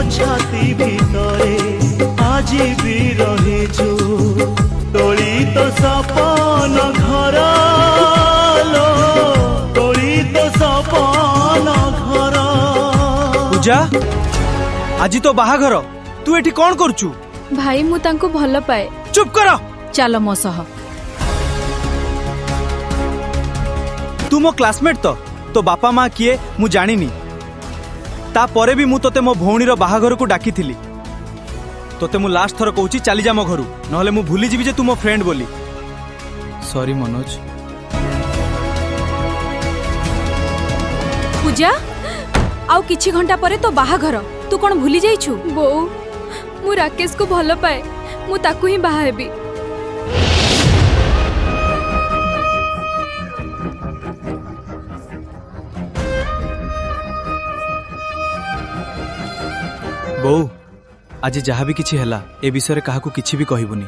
छाती भितरे आज भी रहिछु तोली तो सपन घर लो तोली तो सपन घर। पूजा आज तो बाहाघर तू एठी कौन करचु? भाई मु तांको भल पाए। चुप कर। चलो मो सह। तू मो क्लासमेट तो बापा माँ किए मु जानिनी ता परे भी मु तोते मो भौणी रो बाहाघर को डाकी थिली। तोते मु लास्ट थर कहूची चली जा मो घरू नहले मु भूली जीवी जे तू मो फ्रेंड बोली। सॉरी मनोज। पूजा आउ किछि घंटा परे तो बाहाघर तू कौन भूली जाइछु? बो मु राकेश को भल पाए मु ताकू ही बाहा हेबी। बो आज जहाँ भी किछि हैला ए विषय काहाकू किछि भी कहबुनी।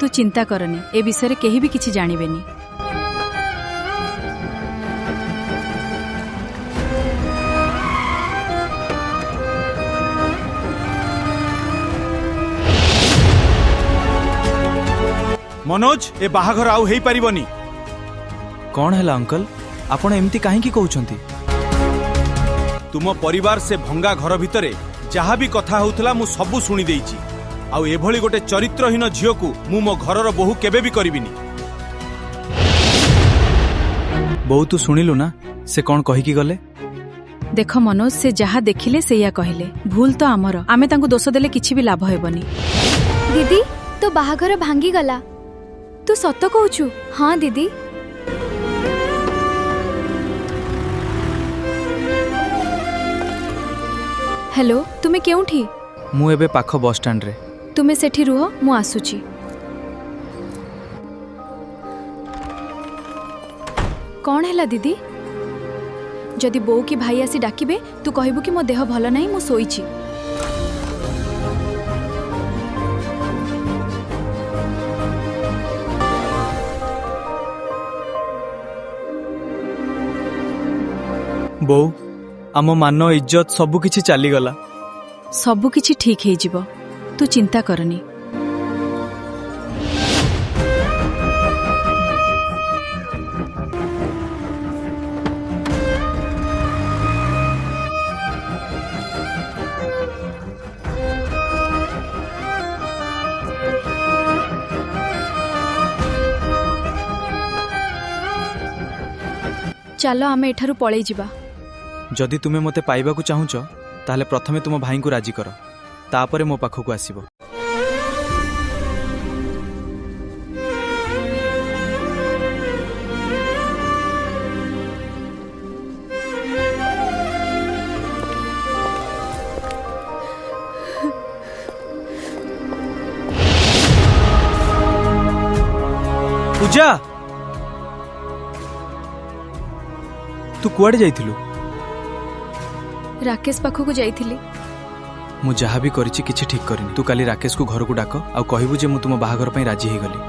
तू चिंता करनी ए विषय केही भी किछि जानिबेनी। मनोज ए बाहाघर आउ हेई परिबनी। कौन हैला अंकल आपण एमती काहे की कहउछंती? तुम परिवार से भंगा घर भितरे जहाँ भी कथा होउथला मु सबु सुनी देइची आउ एभली गोटे चरित्रहीन झियो को मु मो घरर बहु केबे भी करिबिनी। बहु तू सुनिलु ना से कौन कहि की गले? देख मनोज से जहा देखिले सेया कहिले भूल तो आमर आमे तांको दोष देले किछि भी लाभ हेबनी। दीदी तो बाहाघर भांगी गला। तू सत कहूछु? हाँ दीदी। हेलो तुमे केउठी? मु एबे पाखो बस स्टैंड रे। तुमे सेठी रुह मु आसुची। कौन हैला दीदी? जदि बो की भाई आसी डाकिबे तू कहबू कि मो देह भल नाही मु सोईची। बो आम मान इज्जत सबु किछि चली गला। सबु किछि ठीक हे जिवो तू चिंता करनी। चलो आमे एठारु पळै जिबा। जदि तुमे मते पाइबाकू चाहुच ताहले प्रथमे तुम भाई को राजी कर तापरे मो पाखकू आसीबो। पूजा तू कुआडे जाइथिलु? राकेश पाखो को जाइथिली। मु जहाँ भी करिछि किछि ठीक करिनी। तू काली राकेश को घर को डाक आ कहबू जे मु तुम बाहाघर पई राजी हे गली।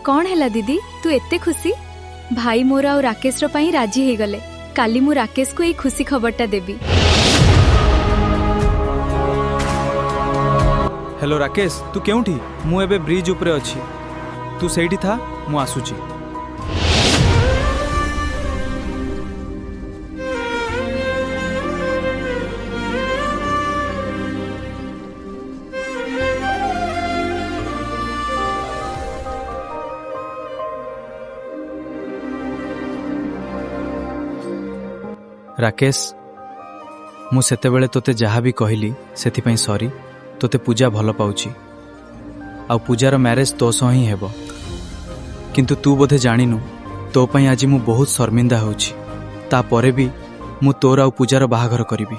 कौन हैला दीदी तू एते खुशी? भाई मोर आ राकेश रो पई राजी हे गले। काली मु राकेश को ए खुशी खबरटा देबी। हेलो राकेश तू केउठी? मु एबे ब्रिज ऊपर अछि तू सेठी था मु आसुची। राकेश मु सेते बेले तोते जहाँ भी कहली सेति पई सॉरी। तोते पूजा भल पाउची आ पूजार मैरेज तो सह ही हेबो किंतु तू बोधे जानिनु तो पई आज मु बहुत शर्मिंदा होउची। ता परे भी मु तोर आ पूजार बाहाघर करिबी।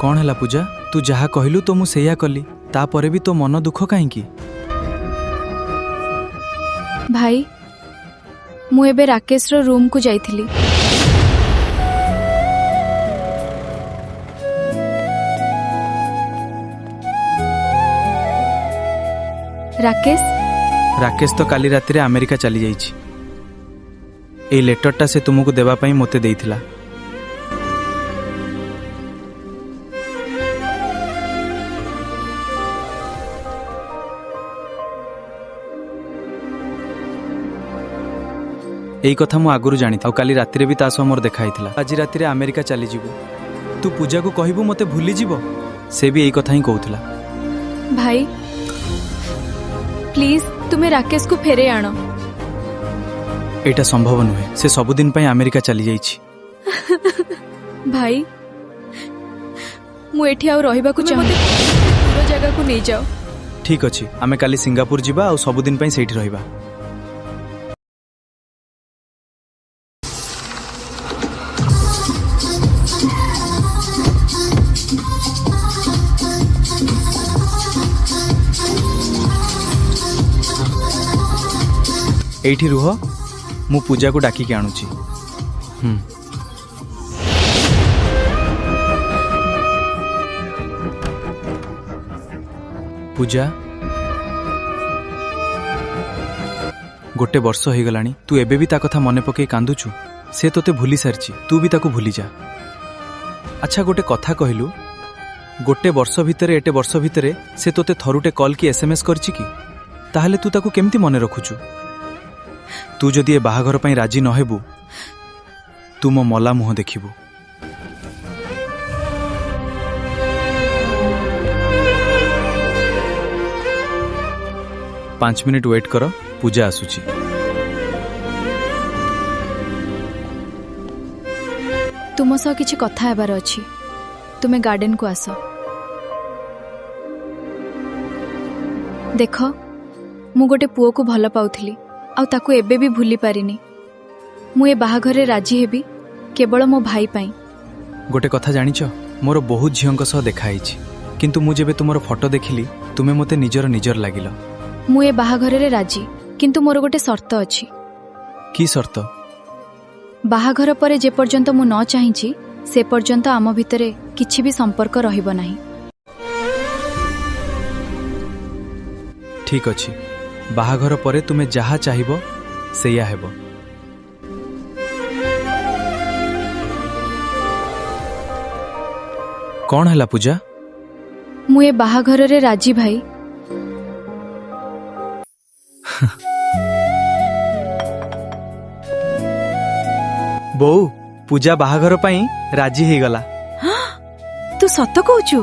कौन है पूजा तू जहा कहलु तो मु सेया कली तापरे भी तो मन दुख कहीं? भाई ମୁଁ ଏବେ ରାକେଶର ରୁମକୁ ଯାଇଥିଲି। ରାକେଶ ରାକେଶ ତ କାଲି ରାତିରେ ଆମେରିକା ଚାଲି ଯାଇଛି। ଏଇ ଲେଟରଟା ସେ ତୁମକୁ ଦେବା ପାଇଁ ମୋତେ ଦେଇଥିଲା। ଏଇ କଥା ମୁଁ ଆଗରୁ ଜାଣିଥିଲି, ଆଉ କାଲି ରାତିରେ ବି ତା ସହ ମୋର ଦେଖା ହେଇଥିଲା। ଆଜି ରାତିରେ ଆମେରିକା ଚାଲିଯିବୁ, ତୁ ପୂଜାକୁ କହିବୁ ମୋତେ ଭୁଲିଯିବ। ସେ ବି ଏଇ କଥା ହିଁ କହୁଥିଲା। ଭାଇ ପ୍ଲିଜ ତୁମେ ରାକେଶକୁ ଫେରେଇ ଆଣ। ଏଇଟା ସମ୍ଭବ ନୁହେଁ, ସେ ସବୁଦିନ ପାଇଁ ଆମେରିକା ଚାଲିଯାଇଛି। ଭାଇ ମୁଁ ଏଠି ଆଉ ରହିବାକୁ ଚାହୁଁନି, ଦୂର ଜାଗାକୁ ନେଇଯାଅ। ଠିକ୍ ଅଛି, ଆମେ କାଲି ସିଙ୍ଗାପୁର ଯିବା ଆଉ ସବୁଦିନ ପାଇଁ ସେଇଠି ରହିବା। ଏଇଠି ରୁହ, ମୁଁ ପୂଜାକୁ ଡାକିକି ଆଣୁଛି। ପୂଜା, ଗୋଟେ ବର୍ଷ ହେଇଗଲାଣି, ତୁ ଏବେ ବି ତା କଥା ମନେ ପକେଇ କାନ୍ଦୁଛୁ। ସେ ତୋତେ ଭୁଲି ସାରିଛି, ତୁ ବି ତାକୁ ଭୁଲିଯା। ଆଚ୍ଛା ଗୋଟେ କଥା କହିଲୁ, ଗୋଟେ ବର୍ଷ ଭିତରେ ଏଟେ ବର୍ଷ ଭିତରେ ସେ ତୋତେ ଥରୁଟେ କଲ୍ କି SMS କରିଛି କି? ତାହେଲେ ତୁ ତାକୁ କେମିତି ମନେ ରଖୁଛୁ? ତୁ ଯଦି ଏ ବାହାଘର ପାଇଁ ରାଜି ନ ହେବୁ, ତୁ ମୋ ମଲା ମୁହଁ ଦେଖିବୁ। ପାଞ୍ଚ ମିନିଟ୍ ୱେଟ୍ କର, ପୂଜା ଆସୁଛି। ତୁମ ସହ କିଛି କଥା ହେବାର ଅଛି, ତୁମେ ଗାର୍ଡେନକୁ ଆସ। ଦେଖ, ମୁଁ ଗୋଟେ ପୁଅକୁ ଭଲ ପାଉଥିଲି, ଆଉ ତାକୁ ଏବେ ବି ଭୁଲି ପାରିନି। ମୁଁ ଏ ବାହାଘରରେ ରାଜି ହେବି କେବଳ ମୋ ଭାଇ ପାଇଁ। ଗୋଟେ କଥା ଜାଣିଛ, ମୋର ବହୁତ ଝିଅଙ୍କ ସହ ଦେଖା ହେଇଛି, କିନ୍ତୁ ମୁଁ ଯେବେ ତୁମର ଫଟୋ ଦେଖିଲି, ତୁମେ ମୋତେ ନିଜର ଲାଗିଲ। ମୁଁ ଏ ବାହାଘରରେ ରାଜି, କିନ୍ତୁ ମୋର ଗୋଟେ ସର୍ତ୍ତ ଅଛି। କି ସର୍ତ୍ତ? ବାହାଘର ପରେ ଯେ ପର୍ଯ୍ୟନ୍ତ ମୁଁ ନ ଚାହିଁଛି, ସେ ପର୍ଯ୍ୟନ୍ତ ଆମ ଭିତରେ କିଛି ବି ସମ୍ପର୍କ ରହିବ ନାହିଁ। ଠିକ୍ ଅଛି, ବାହାଘର ପରେ ତୁମେ ଯାହା ଚାହିଁବ ସେଇଆ ହେବ। କ'ଣ ହେଲା ପୂଜା? ମୁଁ ଏ ବାହାଘରରେ ରାଜି ଭାଇ। ବୋଉ, ପୂଜା ବାହାଘର ପାଇଁ ରାଜି ହେଇଗଲା। ତୁ ସତ କହୁଛୁ?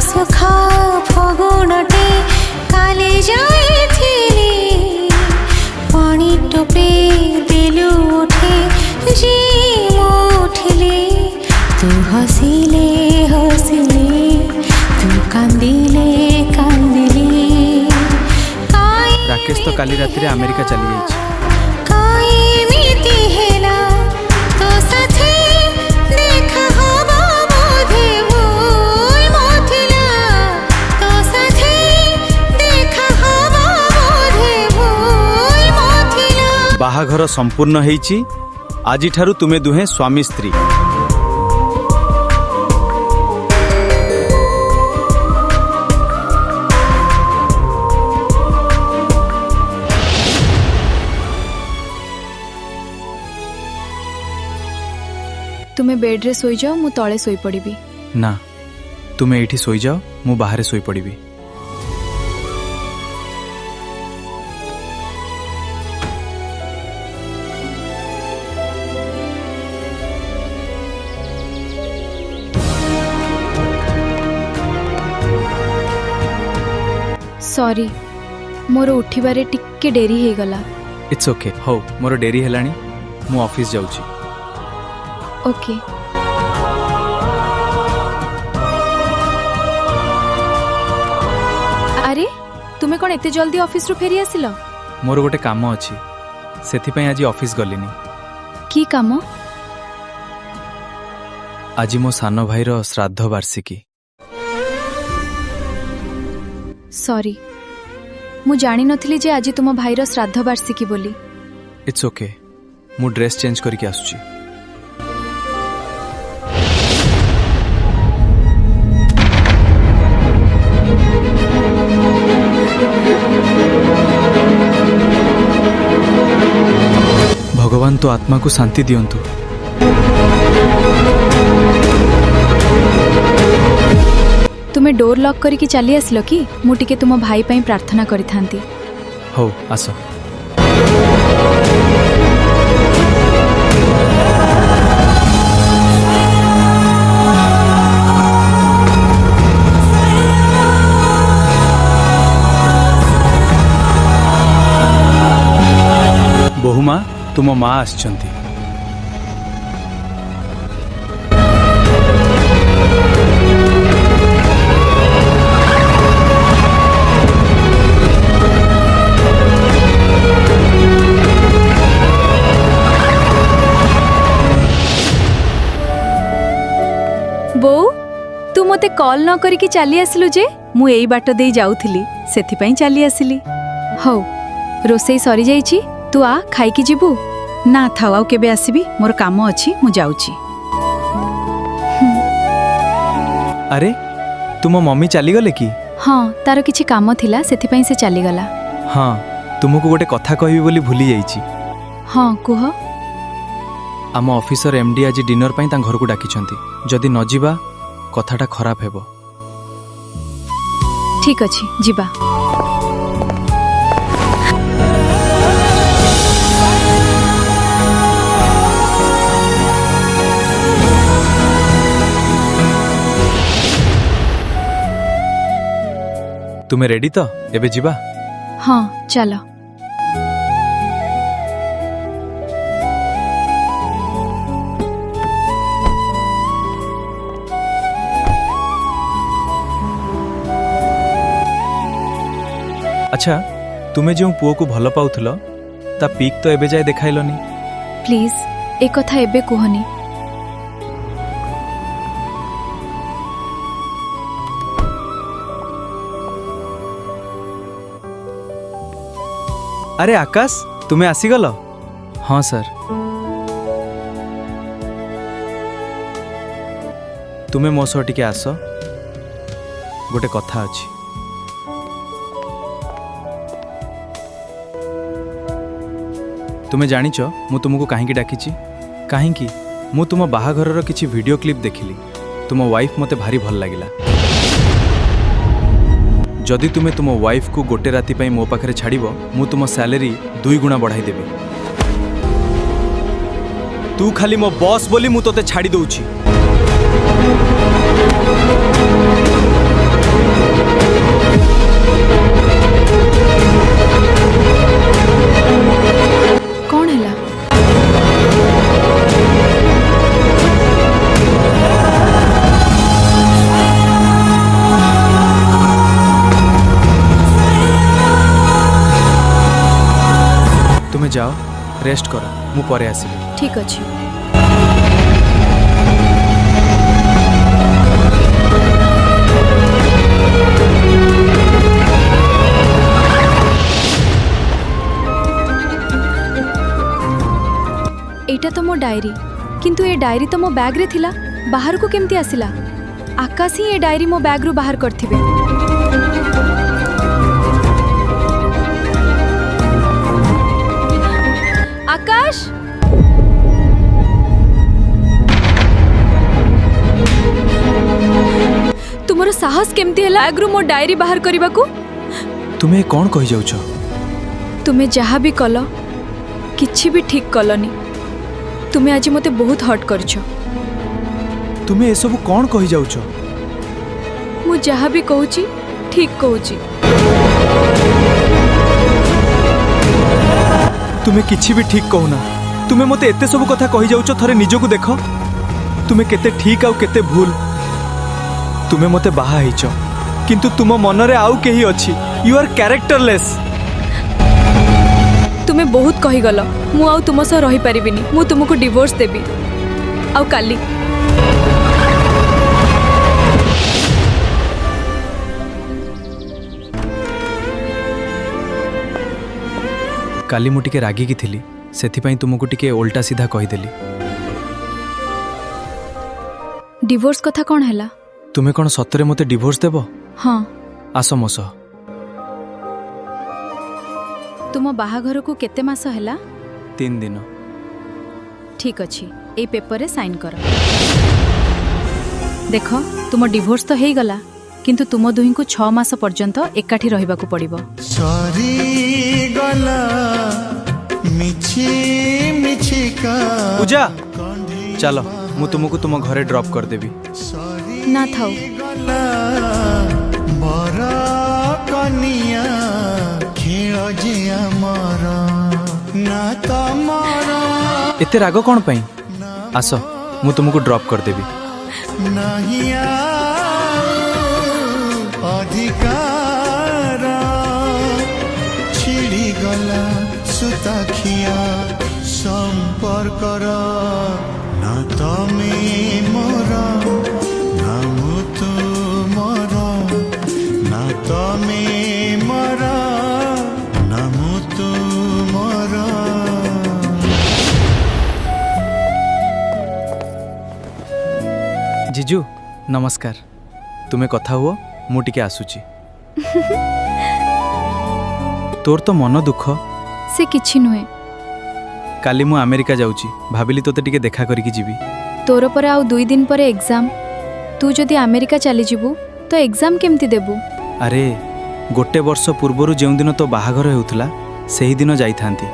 सुखा फगुणटे काली जाइथिली पानी टोपे दिलु उठे जी उठिले तू हसिले तू कांदिले ରାକେଶ ତ କାଲି ରାତିରେ ଆମେରିକା ଚାଲି ଯାଇଛି। ବାହାଘର ସମ୍ପୂର୍ଣ୍ଣ ହେଇଛି। ଆଜିଠାରୁ ତୁମେ ଦୁହେଁ ସ୍ୱାମୀ ସ୍ତ୍ରୀ। ତୁମେ ବେଡ୍ରେ ଶୋଇଯାଅ, ମୁଁ ତଳେ ଶୋଇପଡ଼ିବି। ନା, ତୁମେ ଏଇଠି ଶୋଇଯାଅ, ମୁଁ ବାହାରେ ଶୋଇପଡ଼ିବି। ସରି, ମୋର ଉଠିବାରେ ଟିକେ ଡେରି ହେଇଗଲା। It's okay. ହଉ, ମୋର ଡେରି ହେଲାଣି, ମୁଁ ଅଫିସ୍ ଯାଉଛି। ଓକେ। ଆରେ, ତୁମେ କ'ଣ ଏତେ ଜଲ୍ଦି ଅଫିସରୁ ଫେରି ଆସିଲ? ମୋର ଗୋଟେ କାମ ଅଛି, सेथिपाई आज ऑफिस गलिनी। की काम? आज मो सान भाईर श्राद्ध वार्षिकी। सॉरी, मु जानी नथिली जे आज तुम भाईर श्राद्ध वार्षिकी बोली। इट्स ओके, मु ड्रेस चेंज करके आसुची। भगवान तो आत्मा को शांति दियंतु। तुमे डोर लॉक करके चली आसलो कि मु टिके तुम भाई पई प्रार्थना करि थांती। हो आस। बहुमा तुम माँ आछंती। बो तू मते कॉल न करिकी चली आसलु जे मु एई बाट देई जाउथिली सेथि पई चली आसिली। हौ रोसई सरी जाईची, तू आ खाइकी जीबू ना? थाओ आउ केबे आसीबी, मोर काम अछि, मु जाउची। अरे तुम मम्मी चली गले कि? हाँ, तार किछि काम थिला सेथि पई से चली गला। हाँ, तुमको गोटे कथा कहबी बोली भूली जाईची। हाँ कुह। आम ऑफिसर एमडी आज डिनर पाई ता घर को डाकिछंती। जदि न जीवा कथाटा खराब हेबो। ठीक अछि, जीबा। तुमे रेडी तो एबे जीवा? हाँ चलो। अच्छा, तुमे जो पुओ को भल पाउथलो ता पीक तो एबे जाए देखाइलनी। प्लीज ए कथा एबे कुहनी। अरे आकाश, तुमे आसीगल? हाँ सर। तुमे मो सह टिके आस, गोटे कथा अछि। तुमे जानिच मु तुमको काहींकी डाकिची? काहींकी मु तुम बाहाघरर किछि वीडियो क्लिप देखिली। तुम वाइफ मते भारी भल लागिला। जदि तुमे तुम वाइफ को गोटे राति पई मो पाखरे छाड़िबो, मु तुम सैलरी 2 गुणा बढ़ाई देबी। तू खाली मो बॉस बोली मु तोते छाड़ी दउछि। कौन हैला? तुमे जाओ, रेस्ट करो, मु परे आसीबी। ठीक अछि। एटा तो मो डायरी, किंतु ए डायरी तो मो बैग रे थिला, बाहर को केमती आसिला? आकाश ही ए डायरी मो बैग रु बाहर करथिबे। आकाश, तुमरो साहस केमती हैला एग्रु मो डायरी बाहर करबा को? तुमे कौन कहि जाउछ? तुमे जहा भी कलो किछि भी ठीक कलोनी। तुमे आज मते बहुत हर्ट करछो। तुमे ए सब कौन कहि जाउछ? मु जहा भी कहूची ठीक कहूची। तुमे किछि भी ठीक कहूना। तुमे मते एते सब कथा कहि जाउछ। थरे निजको देख, तुमे केते ठीक आउ केते भूल। तुमे मते बाहा हिच, किंतु तुम मनरे आउ केही अछि। You are characterless. तुमे बहुत कहीगल मु आउ तुम सह रही पारिबिनी मु तुमको डिवोर्स देबी आउ काली काली मु टिके रागी की थिली सेथिपाई तुमको टिके उल्टा सीधा कहीदेली। डिवोर्स कथा कौन हैला? तुमे कौन सतरे मते डिवोर्स देबो? हाँ आस मो सह। तुम बाहाघर को केते मास हैला? 3 दिन। ठीक अच्छी ए पेपर रे साइन कर। देख तुम डिवोर्स तो हेई गला किंतु तुम दुही को 6 मास पर्यंत एकाठी रहिबा को पड़िबो। सरी गला मिछि मिछि का पूजा चलो मु तुमको तुम घरे ड्रॉप कर देबी। ना थाउ गला बरा कनिया खेळ जे हमर ना तमरा एते राग कौन पाई? आस मु तुमको ड्रॉप कर देबी। नाहिया अधिकार छिड़ी गला सुताखिया संपर्कर ना तमे मोर ना मु तुमर ना तमे मोर ना मु तुमर। जीजू नमस्कार। तुमे कथा हुओ मु टिके आसुची। तोर तो मन दुख से किछि नुहे। काली मु अमेरिका जाउची भाबिली तोते टिके देखा करिकी जीवी। तोर पर आउ 2 दिन पर एग्जाम तू जदि अमेरिका चली जीवु तो एग्जाम केमती देबु? अरे गोटे वर्ष पूर्वरु जेउ दिन तो बाहाघर हेउथला सेही दिन जाई थांती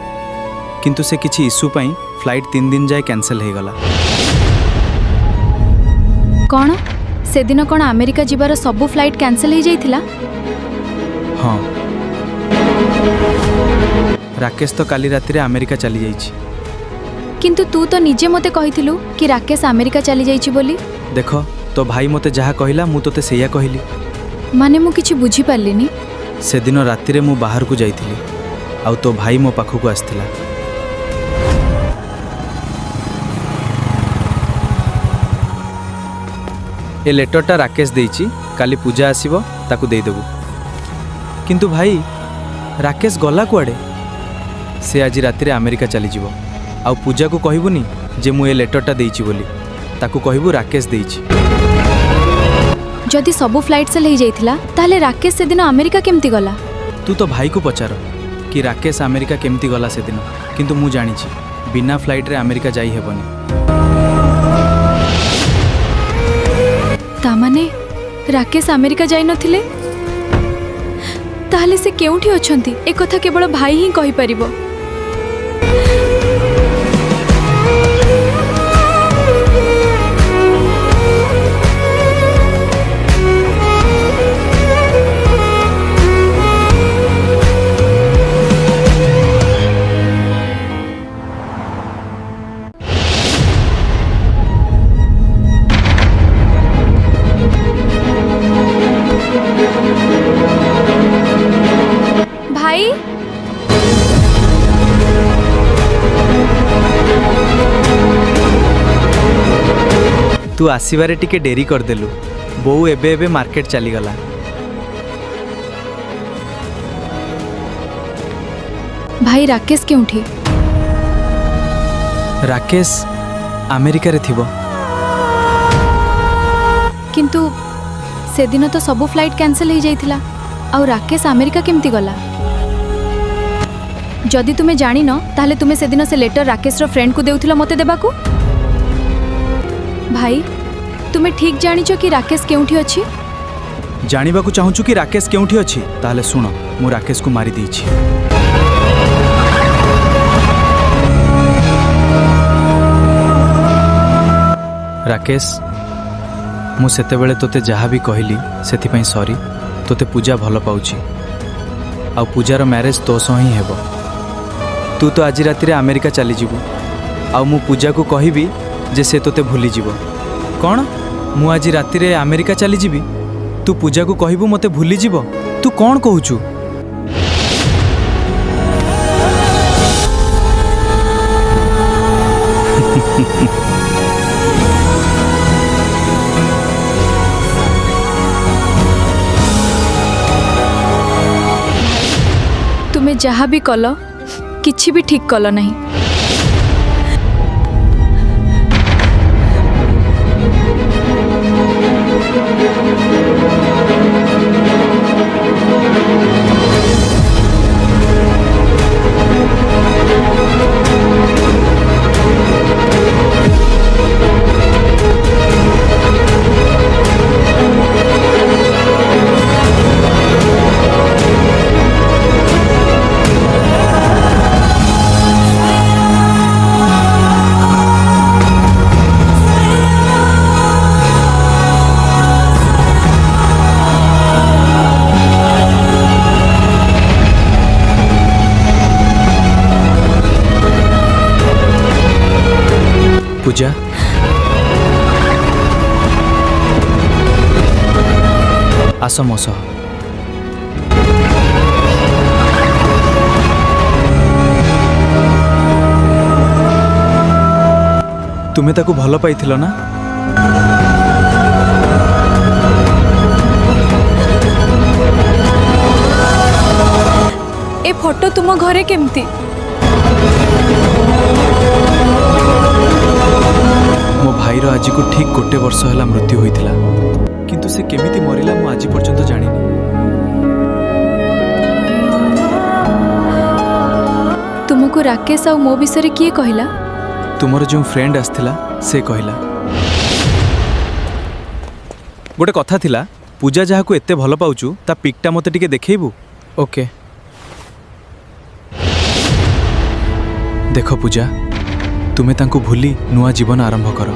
किंतु से किछि इश्यू पई फ्लाइट 3 दिन जाय कैंसिल हे गला। कौन से दिन कौन अमेरिका जीवार सबु फ्लाइट कैंसिल हो जाइथिला? हाँ राकेश तो काली राति रे अमेरिका चली जाइछि। किंतु तू तो निजे मते कहिथिलु कि राकेश अमेरिका चली जाइछि बोली। देख तो भाई मते जहा कहिला मु तोते सेया कहिली। माने मु किछि बुझी पारलिनी। से दिन राति रे मु बाहर को जाइथिली आउ तो भाई मो पाखु को आस्थिला। ए लेटरटा राकेश देइछि काली पूजा आसीबो ताकू देई देबु। किंतु भाई राकेश गला कुआडे? से आज राति रे अमेरिका चली जीवो आउ पूजा को कहबुनी जे मु ए लेटरटा देइछि बोली ताकू कहबु राकेश देइछि। जदि सबु फ्लाइट सेल हो जाइथिला ताले राकेश से दिन अमेरिका केमती गला? तू तो भाई को पचार कि राकेश अमेरिका केमती गला से दिन किंतु मु जानिछि बिना फ्लाइट रे अमेरिका जाई हेबनी। तामाने राकेश अमेरिका जाई नथिले ताहले से केउठी अछंती ए कथा केवल भाई ही कहि परिबो। भाई तू आसीबारे टिके डेरी कर देलु। बोऊ एबे एबे मार्केट चली गला। भाई राकेश केउठी? राकेश अमेरिका रे थिबो। किंतु से दिन तो सबु फ्लाइट कैंसिल हो जाइथिला आउ राकेश अमेरिका केमती गला? जदि तुमे जानी न ताहले तुमे से दिन से लेटर राकेश रो फ्रेंड को देउथिला मते देबाकू। भाई तुमे ठीक जानिचो कि राकेश केउठी अछि? जानिबा को चाहूछु कि राकेश केउठी अछि ताहले सुनो मु राकेश को मारी देइछि। राकेश मु सेते बेले तोते जहा भी कहली सेति पई सॉरी। तोते पूजा भल पाउछि आ पूजार मैरिज तो सह ही हेबो। तू तो आज राति रे अमेरिका चली जीवु आ मु पूजा को कहबी जे से तोते भूली जीवो। कौन मु आज राति रे अमेरिका चली जीवी तू पूजा को कहबू मते भूली जीवो? तू कौन कहूचु? ତୁମେ ଯାହା ବି କଲ କିଛି ବି ଠିକ୍ କଲ ନାହିଁ। ପୂଜା, ଆସ ମୋ ସହ। ତୁମେ ତାକୁ ଭଲ ପାଇଥିଲ ନା? ଏ ଫଟୋ ତୁମ ଘରେ କେମିତି? ମୋ ଭାଇର ଆଜିକୁ ଠିକ୍ 1 ବର୍ଷ ହେଲା ମୃତ୍ୟୁ ହୋଇଥିଲା, କିନ୍ତୁ ସେ କେମିତି ମରିଲା ମୁଁ ଆଜି ପର୍ଯ୍ୟନ୍ତ ଜାଣିନି। ତୁମକୁ ରାକେଶ ଆଉ ମୋ ବିଷୟରେ କିଏ କହିଲା? ତୁମର ଯେଉଁ ଫ୍ରେଣ୍ଡ ଆସିଥିଲା ସେ କହିଲା। ଗୋଟେ କଥା ଥିଲା, ପୂଜା ଯାହାକୁ ଏତେ ଭଲ ପାଉଛୁ ତା ପିକ୍ଟା ମୋତେ ଟିକେ ଦେଖେଇବୁ? ଓକେ। ଦେଖ ପୂଜା, ତୁମେ ତାଙ୍କୁ ଭୁଲି ନୂଆ ଜୀବନ ଆରମ୍ଭ କର।